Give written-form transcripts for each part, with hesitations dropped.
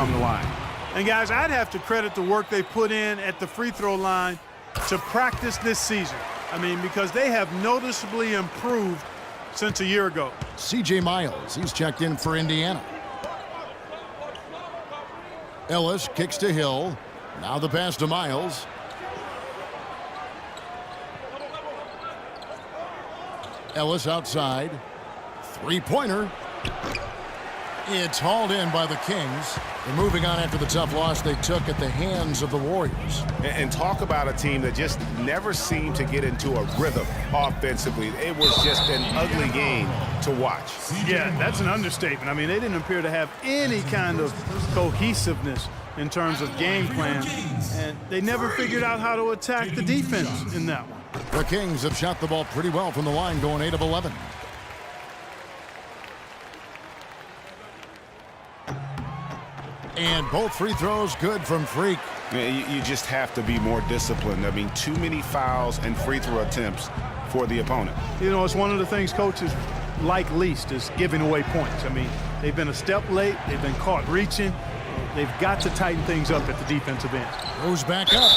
from the line. And guys, I'd have to credit the work they put in at the free throw line to practice this season. I mean, because they have noticeably improved since a year ago. C.J. Miles, he's checked in for Indiana. Ellis kicks to Hill. Now the pass to Miles. Ellis outside. Three-pointer. It's hauled in by the Kings. They're moving on after the tough loss they took at the hands of the Warriors. And talk about a team that just never seemed to get into a rhythm offensively. It was just an ugly game to watch. Yeah, that's an understatement. I mean, they didn't appear to have any kind of cohesiveness in terms of game plan, and they never figured out how to attack the defense in that one. The Kings have shot the ball pretty well from the line, going 8 of 11. And both free throws good from Freak. You just have to be more disciplined. I mean, too many fouls and free throw attempts for the opponent. You know, it's one of the things coaches like least is giving away points. I mean, they've been a step late. They've been caught reaching. They've got to tighten things up at the defensive end. Goes back up.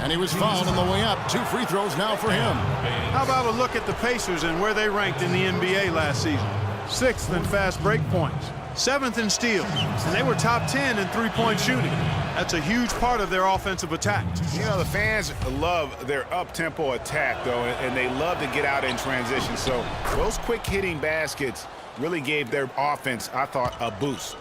And he was fouled on the way up. 2 free throws now for him. How about a look at the Pacers and where they ranked in the NBA last season? 6th in fast break points. 7th in steals, and they were top 10 in three-point shooting. That's a huge part of their offensive attack. You know, the fans love their up-tempo attack, though, and they love to get out in transition. So those quick-hitting baskets really gave their offense, I thought, a boost.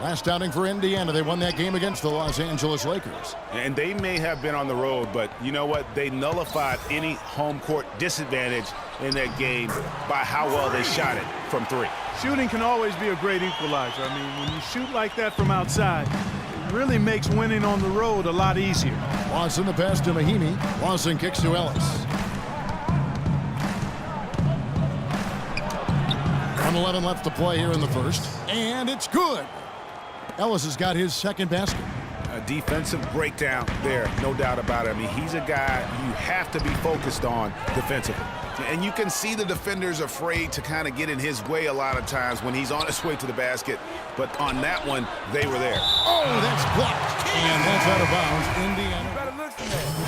Last outing for Indiana, they won that game against the Los Angeles Lakers. And they may have been on the road, but you know what? They nullified any home court disadvantage in that game by how well they shot it from 3. Shooting can always be a great equalizer. I mean, when you shoot like that from outside, it really makes winning on the road a lot easier. Lawson the pass to Mahinmi. Lawson kicks to Ellis. 1:11 left to play here in the first. And it's good. Ellis has got his second basket. A defensive breakdown there, no doubt about it. I mean, he's a guy you have to be focused on defensively. And you can see the defenders afraid to kind of get in his way a lot of times when he's on his way to the basket. But on that one, they were there. Oh, that's blocked. And that's out of bounds. Indiana. Better look for that.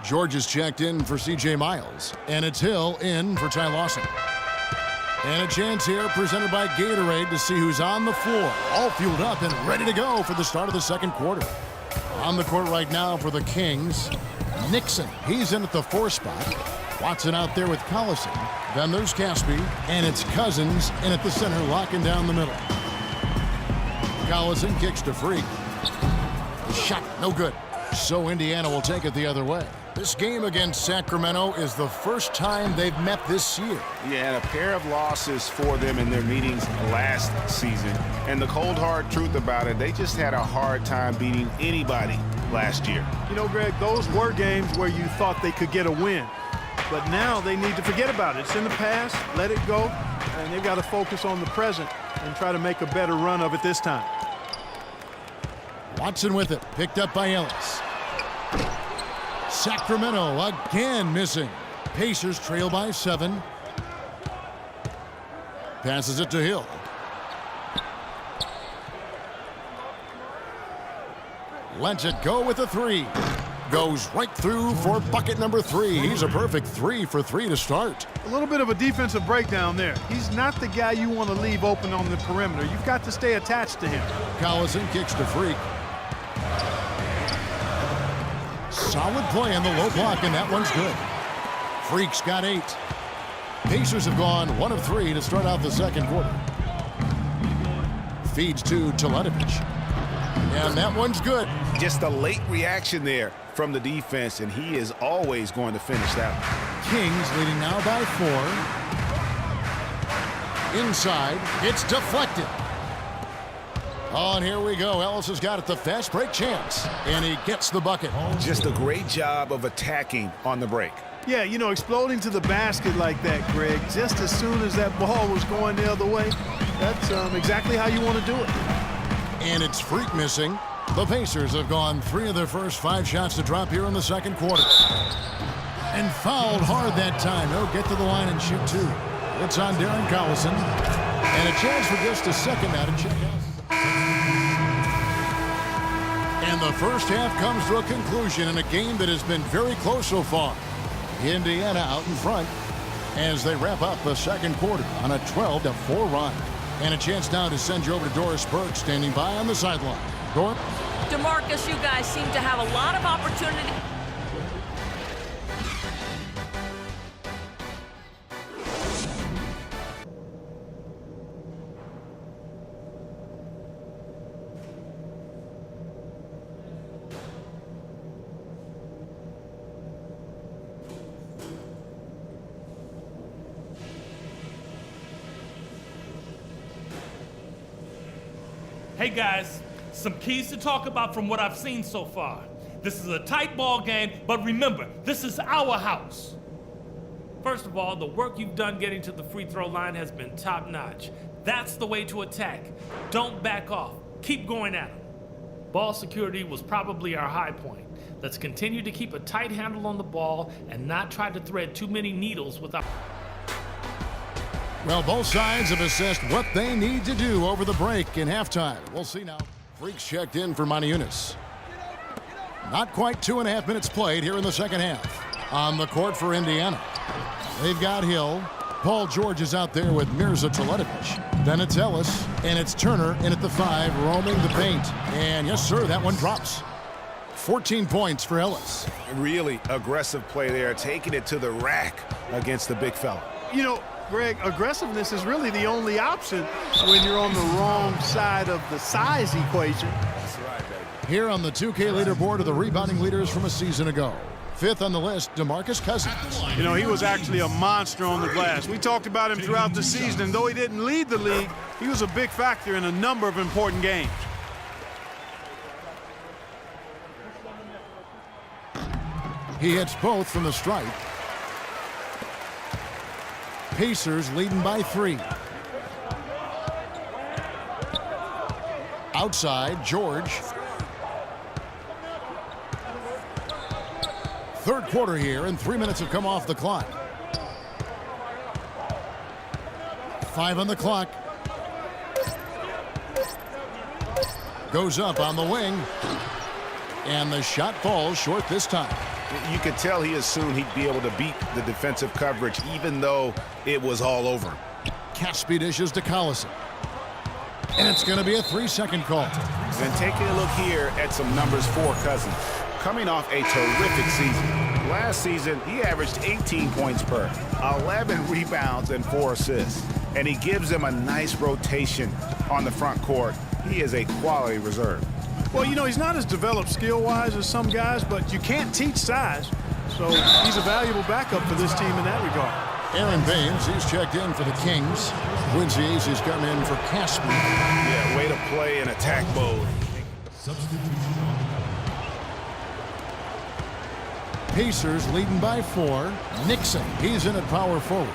George is checked in for C.J. Miles. And it's Hill in for Ty Lawson. And a chance here presented by Gatorade to see who's on the floor. All fueled up and ready to go for the start of the second quarter. On the court right now for the Kings, Nixon. He's in at the 4 spot. Watson out there with Collison. Then there's Caspi. And it's Cousins in at the center, locking down the middle. Collison kicks to Freak. The shot, no good. So Indiana will take it the other way. This game against Sacramento is the first time they've met this year. Yeah, and a pair of losses for them in their meetings last season. And the cold, hard truth about it, they just had a hard time beating anybody last year. You know, Greg, those were games where you thought they could get a win. But now they need to forget about it. It's in the past, let it go, and they've got to focus on the present and try to make a better run of it this time. Watson with it, picked up by Ellis. Sacramento again missing. Pacers trail by 7. Passes it to Hill. Lets it go with a 3. Goes right through for bucket number 3. He's a perfect 3 for 3 to start. A little bit of a defensive breakdown there. He's not the guy you want to leave open on the perimeter. You've got to stay attached to him. Collison kicks to Freak. Solid play on the low block, and that one's good. Freak's got 8. Pacers have gone 1 of 3 to start out the second quarter. Feeds to Teletovic. And that one's good. Just a late reaction there from the defense, and he is always going to finish that one. Kings leading now by 4. Inside, it's deflected. Oh, and here we go. Ellis has got it, the fast break chance, and he gets the bucket. Just a great job of attacking on the break. Yeah, you know, exploding to the basket like that, Greg, just as soon as that ball was going the other way, that's exactly how you want to do it. And it's Freak missing. The Pacers have gone 3 of their first 5 shots to drop here in the second quarter. And fouled hard that time. He'll get to the line and shoot 2. It's on Darren Collison. And a chance for just a second now to check out. And the first half comes to a conclusion in a game that has been very close so far. Indiana out in front as they wrap up the second quarter on a 12-4 run. And a chance now to send you over to Doris Burke standing by on the sideline. Doris? DeMarcus, you guys seem to have a lot of opportunity. Hey guys, some keys to talk about from what I've seen so far. This is a tight ball game, but remember, this is our house. First of all, the work you've done getting to the free throw line has been top notch. That's the way to attack. Don't back off. Keep going at them. Ball security was probably our high point. Let's continue to keep a tight handle on the ball and not try to thread too many needles without... Well, both sides have assessed what they need to do over the break in halftime. We'll see now. Freaks checked in for Monty Eunice. Not quite 2.5 minutes played here in the second half. On the court for Indiana. They've got Hill. Paul George is out there with Mirza Teletovic. Then it's Ellis, and it's Turner in at the 5, roaming the paint. And yes, sir, that one drops. 14 points for Ellis. Really aggressive play there, taking it to the rack against the big fella. You know, Greg, aggressiveness is really the only option when you're on the wrong side of the size equation. That's right, baby. Here on the 2K leaderboard are the rebounding leaders from a season ago. 5th on the list, DeMarcus Cousins. You know, he was actually a monster on the glass. We talked about him throughout the season, and though he didn't lead the league, he was a big factor in a number of important games. He hits both from the stripe. Pacers leading by 3. Outside, George. Third quarter here, and 3 minutes have come off the clock. 5 on the clock. Goes up on the wing. And the shot falls short this time. You could tell he assumed he'd be able to beat the defensive coverage, even though it was all over him. Caspi dishes to Collison. And it's going to be a 3-second call. And taking a look here at some numbers for Cousins. Coming off a terrific season. Last season, he averaged 18 points per, 11 rebounds, and 4 assists. And he gives them a nice rotation on the front court. He is a quality reserve. Well, you know, he's not as developed skill-wise as some guys, but you can't teach size. So he's a valuable backup for this team in that regard. Aaron Baines, he's checked in for the Kings. Quincy Aces come in for Caspi. Yeah, way to play in attack mode. Pacers leading by 4. Nixon, he's in at power forward.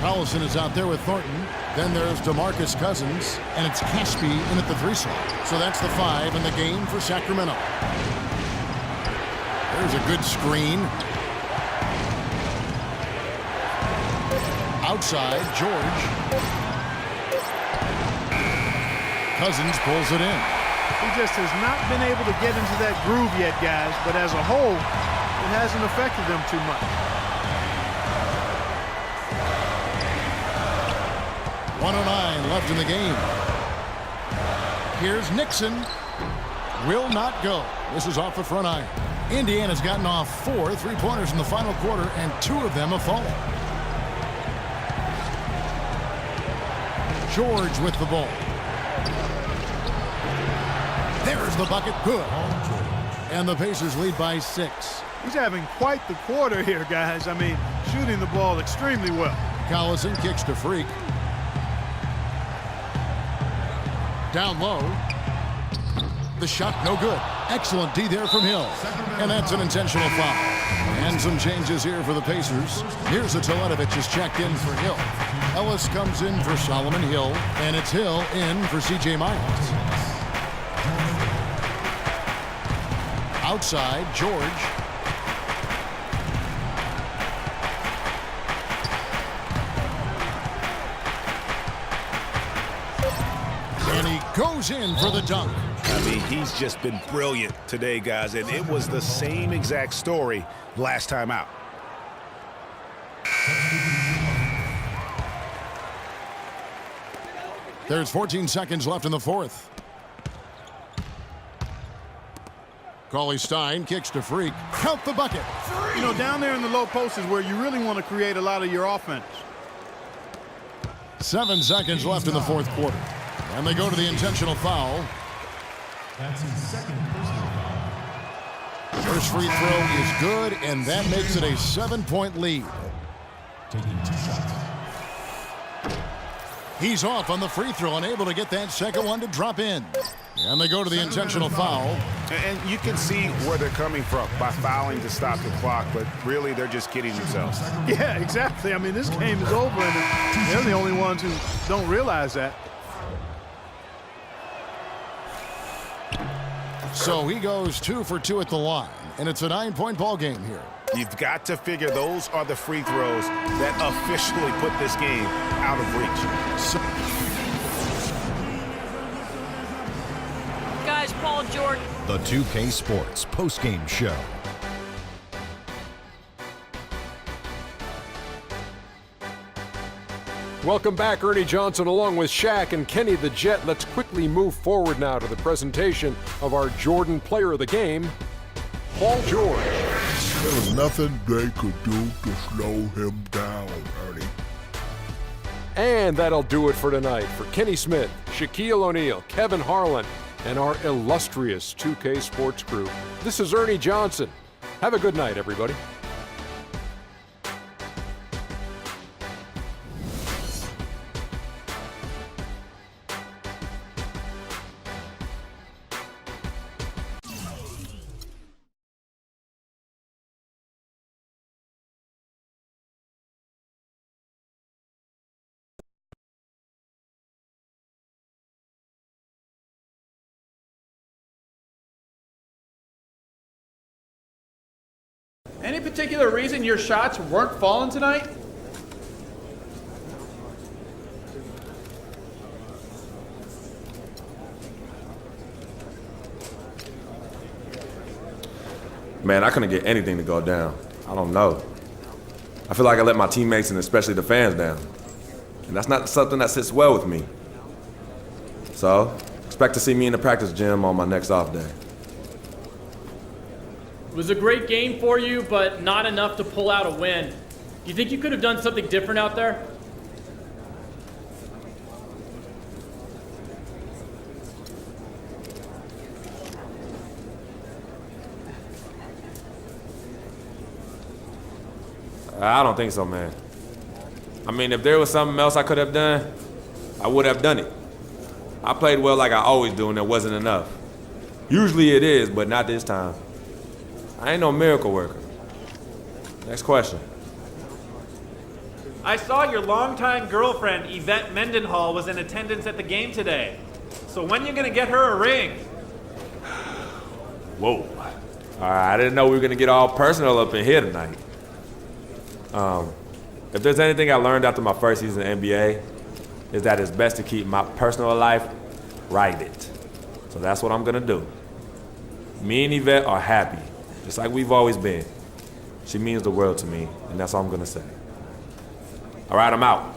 Collison is out there with Thornton. Then there's DeMarcus Cousins, and it's Caspi in at the 3 slot. So that's the 5 in the game for Sacramento. There's a good screen. Outside, George. Cousins pulls it in. He just has not been able to get into that groove yet, guys, but as a whole, it hasn't affected them too much. 1:09 left in the game. Here's Nixon. Will not go. This is off the front iron. Indiana's gotten off 4 3-pointers in the final quarter, and 2 of them have fallen. George with the ball. There's the bucket. Good. And the Pacers lead by 6. He's having quite the quarter here, guys. I mean, shooting the ball extremely well. Collison kicks to Freak. Down low. The shot no good. Excellent D there from Hill. And that's an intentional foul. And some changes here for the Pacers. Here's a Teletovic is checked in for Hill. Ellis comes in for Solomon Hill, and it's Hill in for C.J. Miles. Outside, George. And he goes in for the dunk. I mean, he's just been brilliant today, guys, and it was the same exact story last time out. There's 14 seconds left in the fourth. Cauley Stein kicks to Freak. Count the bucket. You know, down there in the low post is where you really want to create a lot of your offense. 7 seconds left in the fourth quarter. And they go to the intentional foul. That's his second personal foul. First free throw is good, and that makes it a 7-point lead. Taking 2 shots. He's off on the free throw, unable to get that second one to drop in. And they go to the intentional foul. And you can see where they're coming from by fouling to stop the clock, but really they're just kidding themselves. Yeah, exactly. I mean, this game is over, and they're the only ones who don't realize that. So he goes 2 for 2 at the line, and it's a 9-point ball game here. You've got to figure those are the free throws that officially put this game out of reach. So Guys, Paul George. The 2K Sports postgame show. Welcome back, Ernie Johnson along with Shaq and Kenny the Jet. Let's quickly move forward now to the presentation of our Jordan Player of the Game, Paul George. There was nothing they could do to slow him down, Ernie. And that'll do it for tonight. For Kenny Smith, Shaquille O'Neal, Kevin Harlan, and our illustrious 2K Sports crew, this is Ernie Johnson. Have a good night, everybody. Any particular reason your shots weren't falling tonight? Man, I couldn't get anything to go down. I don't know. I feel like I let my teammates and especially the fans down. And that's not something that sits well with me. So, expect to see me in the practice gym on my next off day. It was a great game for you, but not enough to pull out a win. Do you think you could have done something different out there? I don't think so, man. I mean, if there was something else I could have done, I would have done it. I played well like I always do, and it wasn't enough. Usually it is, but not this time. I ain't no miracle worker. Next question. I saw your longtime girlfriend, Yvette Mendenhall, was in attendance at the game today. So when are you going to get her a ring? Whoa. All right, I didn't know we were going to get all personal up in here tonight. If there's anything I learned after my first season in the NBA, is that it's best to keep my personal life private. So that's what I'm going to do. Me and Yvette are happy, just like we've always been. She means the world to me, and that's all I'm going to say. All right, I'm out.